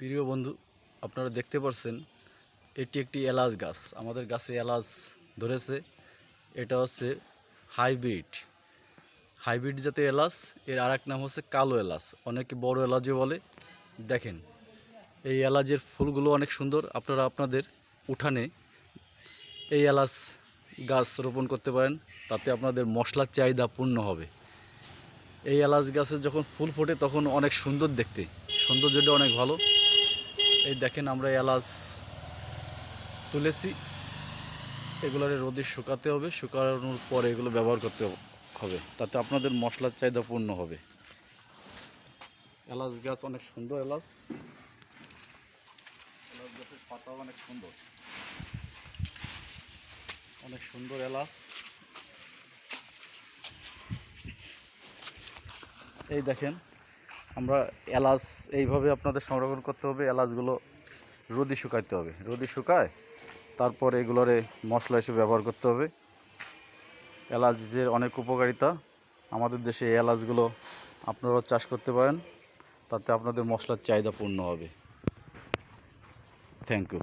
প্রিয় বন্ধু, আপনারা দেখতে পাচ্ছেন এটি একটি এলাচ গাছ। আমাদের গাছে এলাচ ধরেছে। এটা হচ্ছে হাইব্রিড হাইব্রিড জাতের এলাচ। এর আর এক নাম হচ্ছে কালো এলাচ, অনেকে বড় এলাচও বলে। দেখেন, এই এলাচের ফুলগুলো অনেক সুন্দর। আপনারা আপনাদের উঠানে এই এলাচ গাছ রোপণ করতে পারেন, তাতে আপনাদের মশলার চাহিদা পূর্ণ হবে। এই এলাচ গাছে যখন ফুল ফোটে তখন অনেক সুন্দর দেখতে, সৌন্দর্যটা অনেক ভালো। এই দেখেন, আমরা এলাচ তুলেছি, এগুলোরে রোদে শুকাতে হবে। শুকানোর পরে এগুলো ব্যবহার করতে হবে, তাতে আপনাদের মশলার চাহিদা পূর্ণ হবে। এলাচ গাছ অনেক সুন্দর। এলাচ গাছের পাতাও অনেক সুন্দর, অনেক সুন্দর এলাচ। এই দেখেন, আমরা এলাচ এইভাবে আপনাদের সংরক্ষণ করতে হবে। এলাচগুলো রোদে শুকাইতে হবে, রোদে শুকায় তারপর এগুলোরে মশলা হিসেবে ব্যবহার করতে হবে। এলাচের অনেক উপকারিতা। আমাদের দেশে এই এলাচগুলো আপনারাও চাষ করতে পারেন, তাতে আপনাদের মশলার চাহিদা পূর্ণ হবে। Thank you.